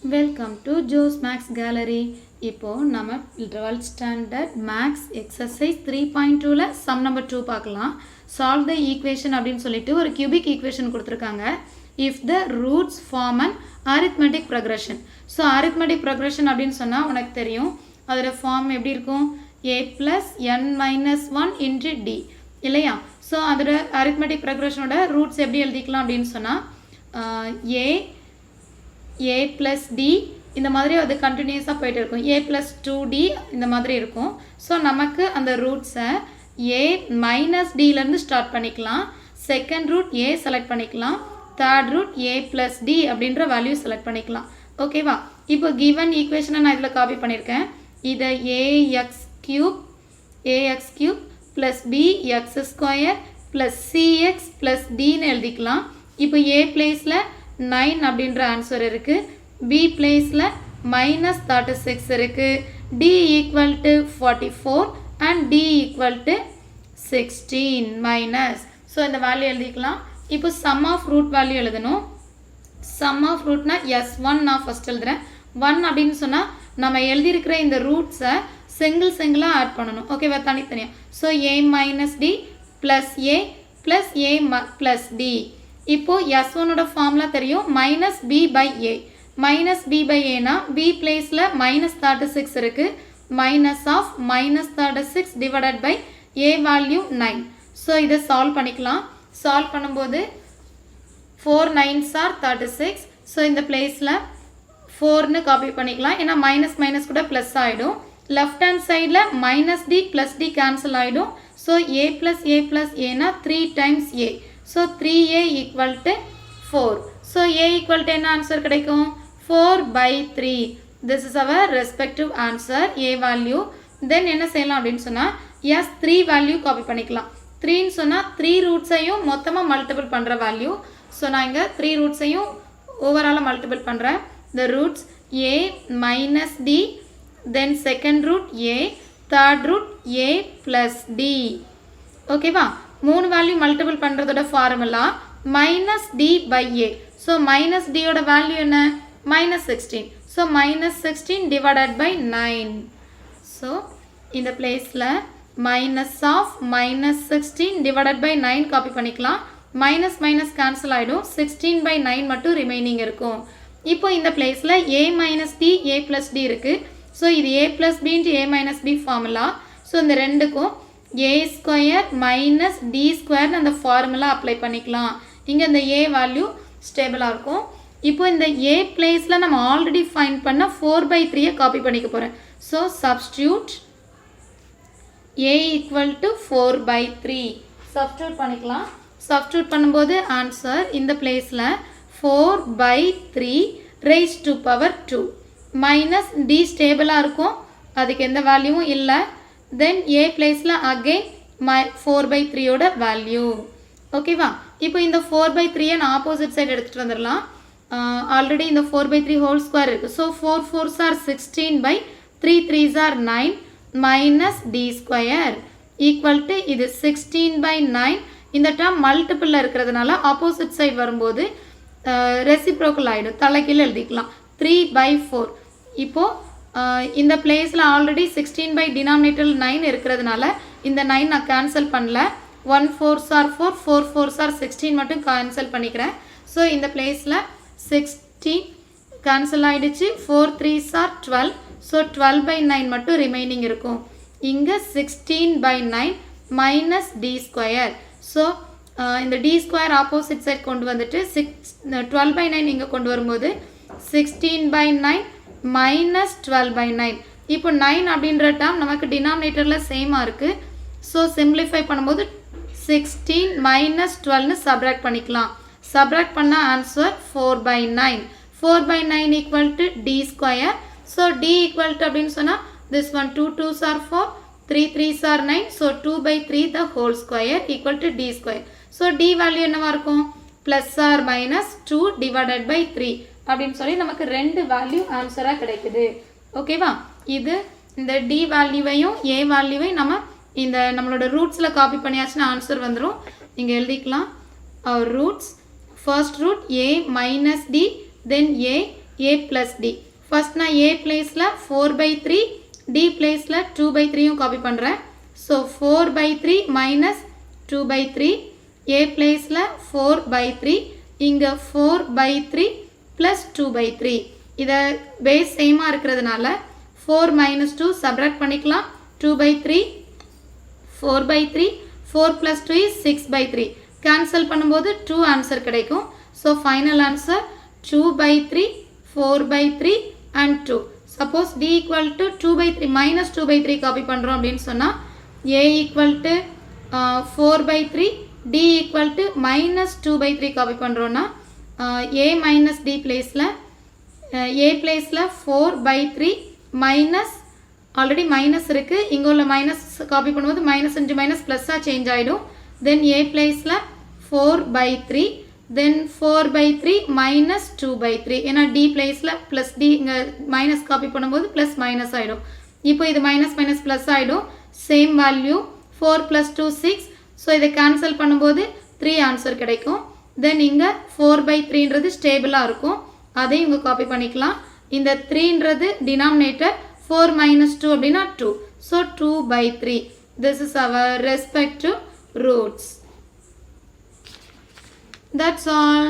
Welcome to Joe's maths gallery. இப்போது நம்ம 12th standard maths exercise 3.2ல சம் நம்பர் 2 பார்க்கலாம். சால்வ் த ஈக்குவேஷன் அப்படின்னு சொல்லிட்டு ஒரு கியூபிக் ஈக்குவேஷன் கொடுத்துருக்காங்க. If the roots form an arithmetic progression. So arithmetic progression அப்படின்னு சொன்னால் உனக்கு தெரியும் அதோட ஃபார்ம் எப்படி இருக்கும், a + n - 1 × d இல்லையா. ஸோ அதோட அரித்மெட்டிக் ப்ரொக்ரெஷனோட ரூட்ஸ் எப்படி எழுதிக்கலாம் அப்படின்னு சொன்னால் a + d இந்த மாதிரி அது கண்டினியூஸாக போயிட்டு இருக்கும். a + 2d இந்த மாதிரி இருக்கும். ஸோ நமக்கு அந்த ரூட்ஸை a - dலேருந்து ஸ்டார்ட் பண்ணிக்கலாம். செகண்ட் ரூட் a செலக்ட் பண்ணிக்கலாம். தேர்ட் ரூட் a + d அப்படின்ற வேல்யூ செலக்ட் பண்ணிக்கலாம். ஓகேவா. இப்போ கிவன் ஈக்குவேஷனை நான் இதில் காப்பி பண்ணியிருக்கேன். இதை ax³ + bx² + cx + dன்னு எழுதிக்கலாம். இப்போ a பிளேஸில் 9 அப்படின்ற ஆன்சர் இருக்குது. b பிளேஸில் -36 இருக்குது. d = 44 and d = 16 minus. So இந்த வேல்யூ எழுதிக்கலாம். இப்போ சம் ஆஃப் ரூட் வேல்யூ எழுதணும். சம் ஆஃப் ரூட்னா S1 நான் ஃபஸ்ட் எழுதுகிறேன். 1 அப்படின்னு சொன்னால் நம்ம எழுதியிருக்கிற இந்த ரூட்ஸை சிங்கிளாக ஆட் பண்ணணும். ஓகேவா, தனித்தனியாக. So a - d + a + d. இப்போது S1ஓட ஃபார்முலா தெரியும், -b/a. -b/aனா b பிளேஸில் -36 இருக்குது. -36 divided by a value 9. So இதை சால்வ் பண்ணிக்கலாம். சால்வ் பண்ணும்போது 4 9s are 36. ஸோ இந்த பிளேஸில் 4ன்னு காப்பி பண்ணிக்கலாம். ஏன்னா மைனஸ் கூட ப்ளஸ் ஆகிடும். லெஃப்ட் ஹேண்ட் சைடில் -d + d கேன்சல் ஆகிடும். ஸோ a + aனா 3 times a. So 3a = 4. So a = என்ன ஆன்சர் கிடைக்கும், 4/3. This is our respective answer, a value. Then என்ன செய்யலாம் அப்படின்னு சொன்னால் S3 வேல்யூ காப்பி பண்ணிக்கலாம். 3ன்னு சொன்னால் 3 ரூட்ஸையும் மொத்தமாக மல்டிபிள் பண்ணுற வேல்யூ. ஸோ நான் இங்கே 3 ரூட்ஸையும் ஓவராலாக மல்டிபிள் பண்ணுறேன். The roots a - d, then second root a, third root a + d. ஓகேவா. 3 வேல்யூ மல்டிபிள் பண்ணுறதோட ஃபார்முலா -d/a. ஸோ -dயோட வேல்யூ என்ன, -16. So -16 divided by 9. ஸோ இந்த பிளேஸில் -16 டிவைடட் பை 9 காப்பி பண்ணிக்கலாம். மைனஸ் கேன்சல் ஆகிடும். 16/9 மட்டும் ரிமைனிங் இருக்கும். இப்போ இந்த பிளேஸில் a - d a + d இருக்குது. ஸோ இது a + b × a - b formula. So இந்த ரெண்டுக்கும் a² - d² அந்த ஃபார்முலா அப்ளை பண்ணிக்கலாம். இங்கே இந்த a வேல்யூ ஸ்டேபிளாக இருக்கும். இப்போ இந்த a பிளேஸில் நம்ம ஆல்ரெடி ஃபைண்ட் பண்ண 4/3 காப்பி பண்ணிக்க போகிறேன். ஸோ சப்ஸ்டியூட் a = 4/3 சப்ஸ்டியூட் பண்ணிக்கலாம். சப்ஸ்டியூட் பண்ணும்போது ஆன்சர் இந்த பிளேஸில் 4/3 raised to power 2 minus d ஸ்டேபிளாக இருக்கும், அதுக்கு எந்த வேல்யூவும் இல்லை. தென் a பிளேஸில் அகெயின் 4/3யோட வேல்யூ. ஓகேவா. இப்போ இந்த 4/3 நான் ஆப்போசிட் சைடு எடுத்துகிட்டு வந்துடலாம். ஆல்ரெடி இந்த 4/3 ஹோல் ஸ்கொயர் இருக்குது. So 4 4s are 16/3 3s are 9 minus d² = இது 16/9. இந்த டேர்ம் மல்டிபிளில் இருக்கிறதுனால ஆப்போசிட் சைடு வரும்போது ரெசிப்ரோக்கல் ஆகிடும், தலைக்கீழ் எழுதிக்கலாம். 3/4. இப்போது இந்த பிளேஸில் ஆல்ரெடி 16 டினாமினேட்டர் 9 இருக்கிறதுனால இந்த 9 நான் கேன்சல் பண்ணல. 1 4s are 4 4 4s are 16 மட்டும் கேன்சல் பண்ணிக்கிறேன். ஸோ இந்த பிளேஸில் 16 கேன்சல் ஆகிடுச்சு. 4 3s are 12. ஸோ 12/9 மட்டும் ரிமைனிங் இருக்கும். இங்கே 16/9 மைனஸ் d². ஸோ இந்த d² ஆப்போசிட் சைட் கொண்டு வந்துட்டு 12/9 இங்கே கொண்டு வரும்போது 16/9 மைனஸ் 12/9. இப்போ 9 அப்படின்ற டேர்ம் நமக்கு டினாமினேட்டரில் சேமாக இருக்குது. ஸோ சிம்பிளிஃபை பண்ணும்போது 16 - 12ன்னு சப்ராக்ட் பண்ணிக்கலாம். சப்ராக்ட் பண்ண ஆன்சர் 4/9. 4/9 = d². ஸோ d = அப்படின்னு சொன்னால் this one 2 2s are 4 3 3s are 9. So 2/3 the whole square = d². So d value என்னவாக இருக்கும், +or -2 டிவைடட் பை 3 அப்படின்னு சொல்லி நமக்கு 2 வேல்யூ ஆன்சராக கிடைக்குது. ஓகேவா. இது இந்த d வேல்யூவையும் a வேல்யூவையும் நம்ம இந்த நம்மளோட ரூட்ஸில் காப்பி பண்ணியாச்சுன்னா ஆன்சர் வந்துடும். இங்கே எழுதிக்கலாம். Roots first root a - d, then a a plus d. First நான் a placeல 4/3, d placeல 2/3 காப்பி பண்ணுறேன். ஸோ 4/3 minus 2/3, a placeல 4/3, இங்கே 4/3 plus 2/3. இதை பேஸ் சேமாக இருக்கிறதுனால 4 minus 2 சப்ராக்ட் பண்ணிக்கலாம். 2/3, 4/3, 4 plus 2 is 6/3. கேன்சல் பண்ணும்போது 2 ஆன்சர் கிடைக்கும். So final answer 2/3, 4/3 and 2. Suppose d equal to 2/3 minus 2/3 copy பண்ணுறோம் அப்படின்னு சொன்னால் a equal to 4/3, d equal to minus 2/3 copy பண்ணுறோன்னா a minus d பிளேஸில் a பிளேஸில் 4/3 மைனஸ் ஆல்ரெடி மைனஸ் இருக்குது, இங்கே உள்ள மைனஸ் காப்பி பண்ணும்போது மைனஸ் இன்ட்டு மைனஸ் ப்ளஸ்ஸாக சேஞ்ச் ஆகிடும். தென் a பிளேஸில் 4/3, then 4/3 minus 2/3. ஏன்னா d பிளேஸில் ப்ளஸ் d இங்கே மைனஸ் காப்பி பண்ணும்போது ப்ளஸ் மைனஸ் ஆகிடும். இப்போ இது மைனஸ் மைனஸ் ப்ளஸ் ஆகிடும். Same value 4 plus 2 6. ஸோ இதை கேன்சல் பண்ணும்போது 3 ஆன்சர் கிடைக்கும். தென் இங்கே 4/3ன்றது ஸ்டேபிளாக இருக்கும், அதையும் இங்கே காப்பி பண்ணிக்கலாம். இந்த 3ன்றது டினாமினேட்டர், 4 minus 2 அப்படின்னா 2. So 2/3. This is our respective roots. That's all.